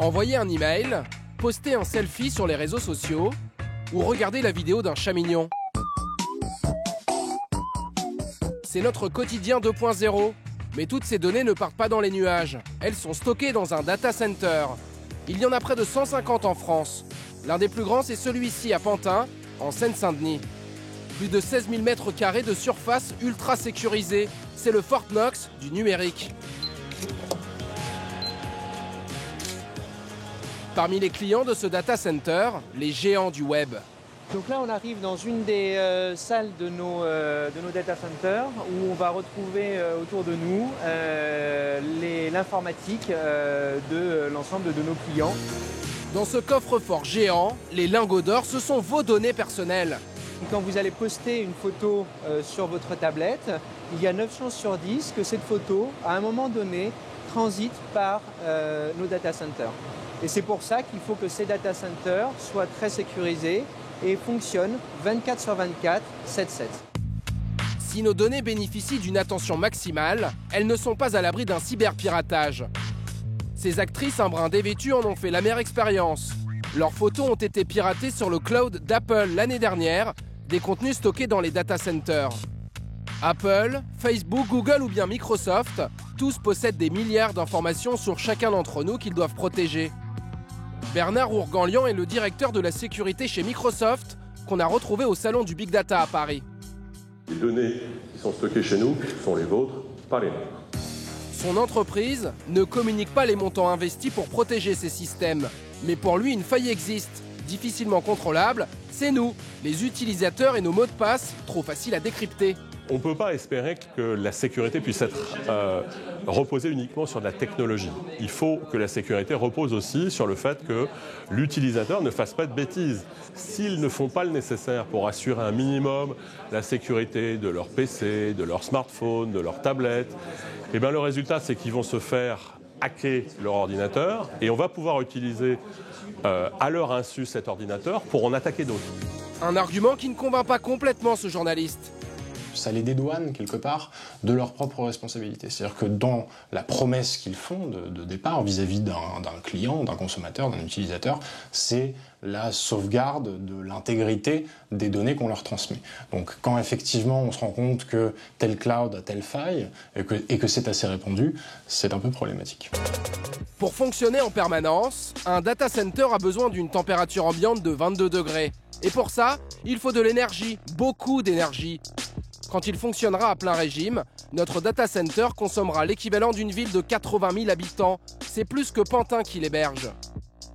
Envoyer un email, poster un selfie sur les réseaux sociaux ou regarder la vidéo d'un chat mignon. C'est notre quotidien 2.0. Mais toutes ces données ne partent pas dans les nuages. Elles sont stockées dans un data center. Il y en a près de 150 en France. L'un des plus grands, c'est celui-ci à Pantin, en Seine-Saint-Denis. Plus de 16 000 mètres carrés de surface ultra sécurisée. C'est le Fort Knox du numérique. Parmi les clients de ce data center, les géants du web. Donc là, on arrive dans une des salles de nos data centers où on va retrouver autour de nous l'informatique de l'ensemble de nos clients. Dans ce coffre-fort géant, les lingots d'or, ce sont vos données personnelles. Quand vous allez poster une photo sur votre tablette, il y a 9 chances sur 10 que cette photo, à un moment donné, transite par nos data centers. Et c'est pour ça qu'il faut que ces data centers soient très sécurisés et fonctionnent 24 sur 24, 7/7. Si nos données bénéficient d'une attention maximale, elles ne sont pas à l'abri d'un cyberpiratage. Ces actrices un brin dévêtues en ont fait l'amère expérience. Leurs photos ont été piratées sur le cloud d'Apple l'année dernière, des contenus stockés dans les data centers. Apple, Facebook, Google ou bien Microsoft, tous possèdent des milliards d'informations sur chacun d'entre nous qu'ils doivent protéger. Bernard Ourganlian est le directeur de la sécurité chez Microsoft, qu'on a retrouvé au salon du Big Data à Paris. Les données qui sont stockées chez nous sont les vôtres, pas les nôtres. Son entreprise ne communique pas les montants investis pour protéger ces systèmes. Mais pour lui, une faille existe, difficilement contrôlable. C'est nous, les utilisateurs et nos mots de passe, trop faciles à décrypter. On ne peut pas espérer que la sécurité puisse être reposée uniquement sur de la technologie. Il faut que la sécurité repose aussi sur le fait que l'utilisateur ne fasse pas de bêtises. S'ils ne font pas le nécessaire pour assurer un minimum la sécurité de leur PC, de leur smartphone, de leur tablette, eh bien le résultat, c'est qu'ils vont se faire hacker leur ordinateur et on va pouvoir utiliser à leur insu cet ordinateur pour en attaquer d'autres. Un argument qui ne convainc pas complètement ce journaliste. Ça les dédouane quelque part de leur propre responsabilité. C'est-à-dire que dans la promesse qu'ils font de départ vis-à-vis d'un client, d'un consommateur, d'un utilisateur, c'est la sauvegarde de l'intégrité des données qu'on leur transmet. Donc quand effectivement on se rend compte que tel cloud a telle faille et que c'est assez répandu, c'est un peu problématique. Pour fonctionner en permanence, un data center a besoin d'une température ambiante de 22 degrés. Et pour ça, il faut de l'énergie, beaucoup d'énergie. Quand il fonctionnera à plein régime, notre data center consommera l'équivalent d'une ville de 80 000 habitants. C'est plus que Pantin qui l'héberge.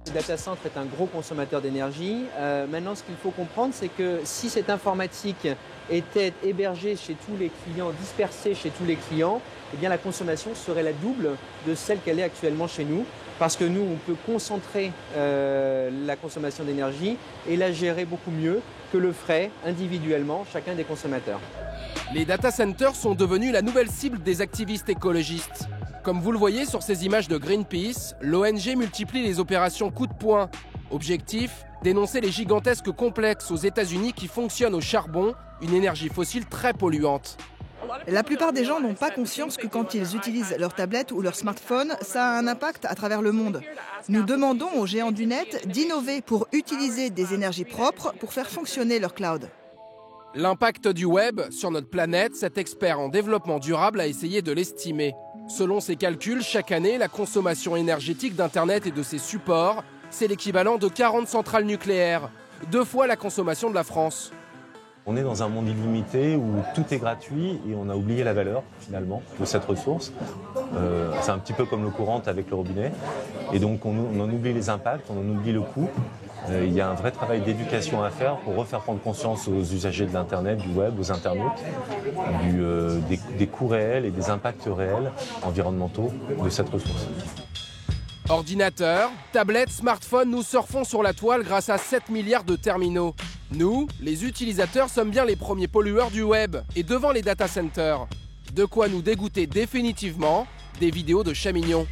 Le data center est un gros consommateur d'énergie. Maintenant, ce qu'il faut comprendre, c'est que si cette informatique était hébergée chez tous les clients, dispersée chez tous les clients, eh bien la consommation serait la double de celle qu'elle est actuellement chez nous. Parce que nous, on peut concentrer la consommation d'énergie et la gérer beaucoup mieux que le ferait individuellement chacun des consommateurs. Les data centers sont devenus la nouvelle cible des activistes écologistes. Comme vous le voyez sur ces images de Greenpeace, l'ONG multiplie les opérations coup de poing. Objectif, dénoncer les gigantesques complexes aux États-Unis qui fonctionnent au charbon, une énergie fossile très polluante. La plupart des gens n'ont pas conscience que quand ils utilisent leur tablette ou leur smartphone, ça a un impact à travers le monde. Nous demandons aux géants du net d'innover pour utiliser des énergies propres pour faire fonctionner leur cloud. L'impact du web sur notre planète, cet expert en développement durable a essayé de l'estimer. Selon ses calculs, chaque année, la consommation énergétique d'Internet et de ses supports, c'est l'équivalent de 40 centrales nucléaires, 2 fois la consommation de la France. On est dans un monde illimité où tout est gratuit et on a oublié la valeur, finalement, de cette ressource. C'est un petit peu comme l'eau courante avec le robinet. Et donc, on en oublie les impacts, on en oublie le coût. Il y a un vrai travail d'éducation à faire pour refaire prendre conscience aux usagers de l'Internet, du web, aux internautes, des coûts réels et des impacts réels environnementaux de cette ressource. Ordinateurs, tablettes, smartphones, nous surfons sur la toile grâce à 7 milliards de terminaux. Nous, les utilisateurs, sommes bien les premiers pollueurs du web et devant les data centers. De quoi nous dégoûter définitivement des vidéos de chats mignons.